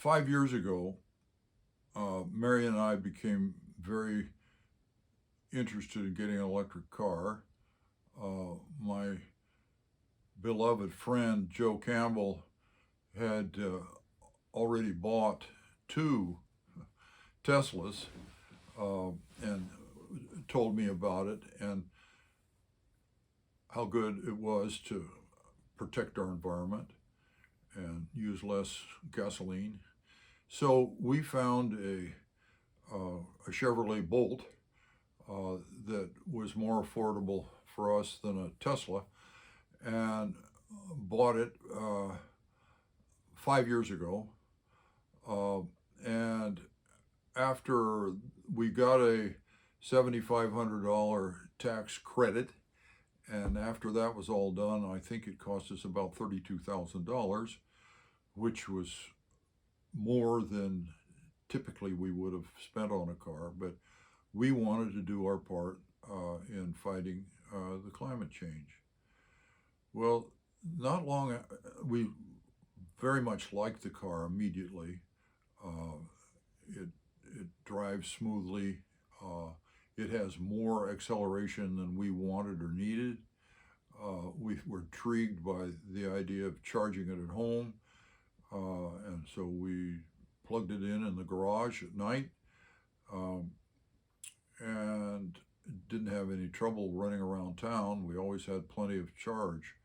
5 years ago, Mary and I became very interested in getting an electric car. My beloved friend Joe Campbell had already bought two Teslas and told me about it and how good it was to protect our environment and use less gasoline. So we found a Chevrolet Bolt that was more affordable for us than a Tesla, and bought it 5 years ago. Uh, and after we got a $7,500 tax credit, and after that was all done, I think it cost us about $32,000, which was more than typically we would have spent on a car. But we wanted to do our part in fighting the climate change. Well, not long, we very much liked the car immediately. Uh, it, it drives smoothly. It has more acceleration than we wanted or needed. We were intrigued by the idea of charging it at home, and so we plugged it in the garage at night, um, and didn't have any trouble running around town. We always had plenty of charge.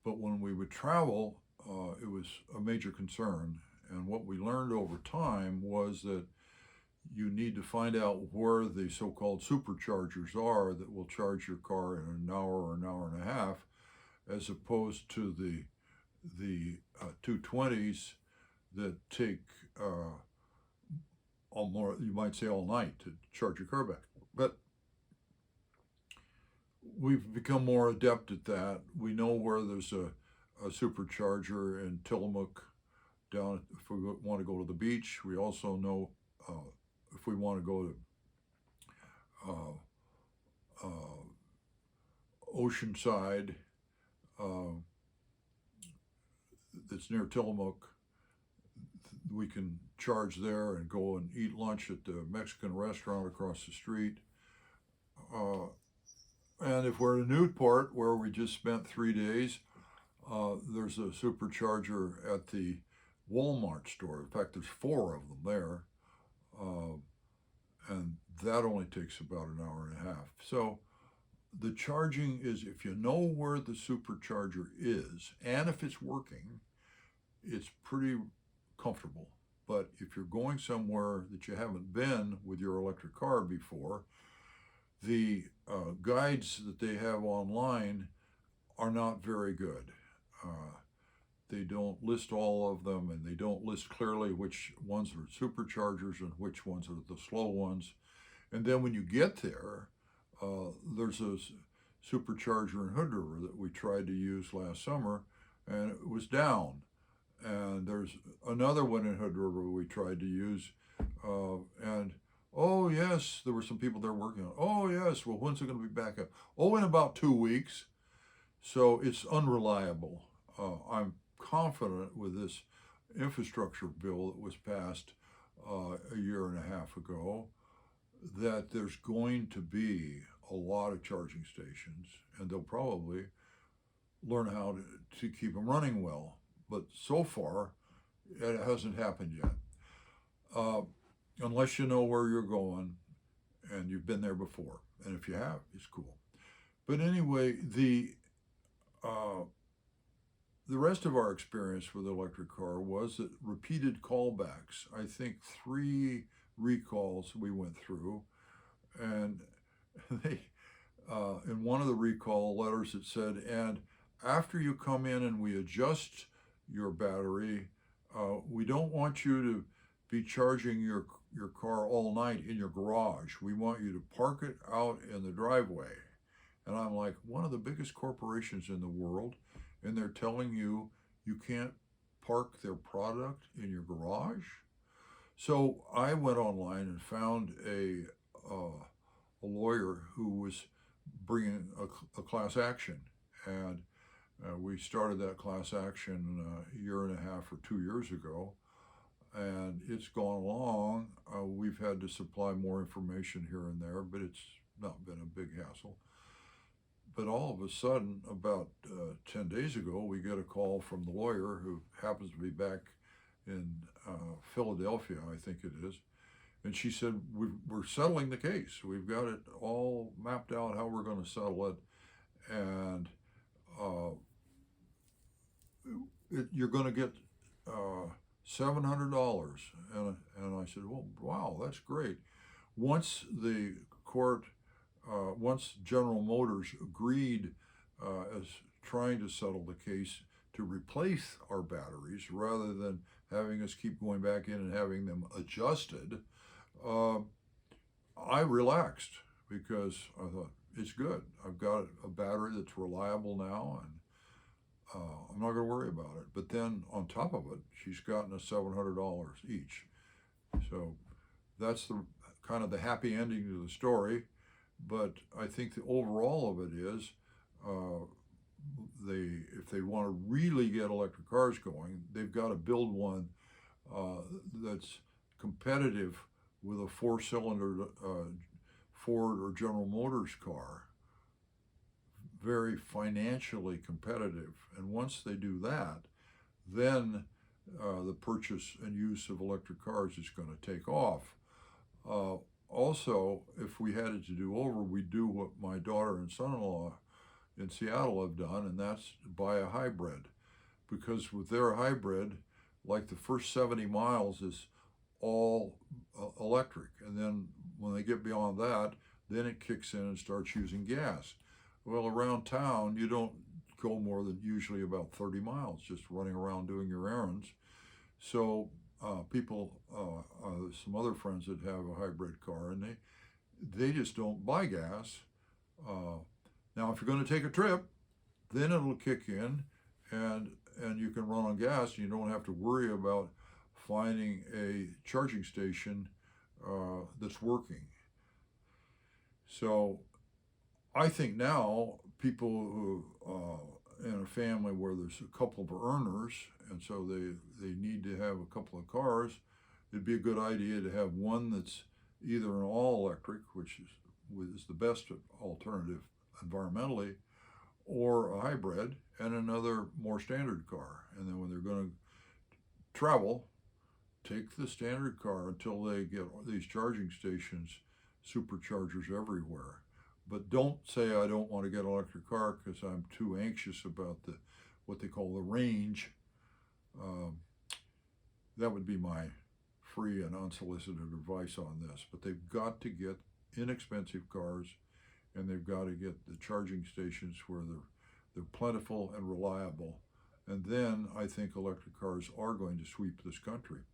But when we would travel, it was a major concern. And what we learned over time was that you need to find out where the so-called superchargers are that will charge your car in an hour or an hour and a half, as opposed to the 220s that take all more, you might say, all night to charge your car back. But we've become more adept at that. We know where there's a supercharger in Tillamook down if we want to go to the beach. We also know if we want to go to Oceanside, uh, that's near Tillamook, we can charge there and go and eat lunch at the Mexican restaurant across the street. Uh, and if we're in Newport, where we just spent 3 days, there's a supercharger at the Walmart store. In fact, there's four of them there, uh, and that only takes about an hour and a half. So the charging is, if you know where the supercharger is and if it's working, it's pretty comfortable. But if you're going somewhere that you haven't been with your electric car before, the guides that they have online are not very good. They don't list all of them, and they don't list clearly which ones are superchargers and which ones are the slow ones. And then when you get there, there's a supercharger in Hood River that we tried to use last summer, and it was down. And there's another one in Hood River we tried to use, and oh yes, there were some people there working on it. Oh yes, well, when's it going to be back up? Oh, in about 2 weeks. So it's unreliable. I'm confident with this infrastructure bill that was passed a year and a half ago that there's going to be a lot of charging stations, and they'll probably learn how to keep them running well. But so far, it hasn't happened yet. Uh, Unless you know where you're going and you've been there before. And if you have, it's cool. But anyway, uh, the rest of our experience with the electric car was that repeated callbacks. I think 3 recalls we went through, and they in one of the recall letters it said, and after you come in and we adjust your battery, we don't want you to be charging your car all night in your garage. We want you to park it out in the driveway. And I'm like, one of the biggest corporations in the world, and they're telling you you can't park their product in your garage? So I went online and found a lawyer who was bringing a class action, and we started that class action a year and a half or 2 years ago, and it's gone along. We've had to supply more information here and there, but it's not been a big hassle. But all of a sudden, about 10 days ago, we get a call from the lawyer who happens to be back in Philadelphia, I think it is. And she said, we're settling the case. We've got it all mapped out how we're going to settle it. And you're going to get $700. And I said, well, wow, that's great. Once the court, once General Motors agreed as trying to settle the case to replace our batteries rather than having us keep going back in and having them adjusted, I relaxed because I thought, it's good. I've got a battery that's reliable now, and I'm not going to worry about it. But then on top of it, she's gotten us $700 each. So that's the kind of the happy ending to the story. But I think the overall of it is, if they want to really get electric cars going, they've got to build one that's competitive with a four-cylinder Ford or General Motors car, very financially competitive. And once they do that, then the purchase and use of electric cars is going to take off. Also, if we had it to do over, we'd do what my daughter and son-in-law in Seattle have done, and that's buy a hybrid. Because with their hybrid, like the first 70 miles is all electric. And then when they get beyond that, then it kicks in and starts using gas. Well, around town, you don't go more than usually about 30 miles, just running around doing your errands. So some other friends that have a hybrid car, and they just don't buy gas. Now, if you're going to take a trip, then it'll kick in, and you can run on gas, and you don't have to worry about finding a charging station that's working. So I think now people who in a family where there's a couple of earners, and so they need to have a couple of cars, it'd be a good idea to have one that's either an all-electric, which is the best alternative environmentally, or a hybrid, and another more standard car. And then when they're going to travel, take the standard car until they get these charging stations, superchargers everywhere. But don't say I don't want to get an electric car because I'm too anxious about what they call the range. That would be my free and unsolicited advice on this. But they've got to get inexpensive cars, and they've got to get the charging stations where they're plentiful and reliable. And then I think electric cars are going to sweep this country.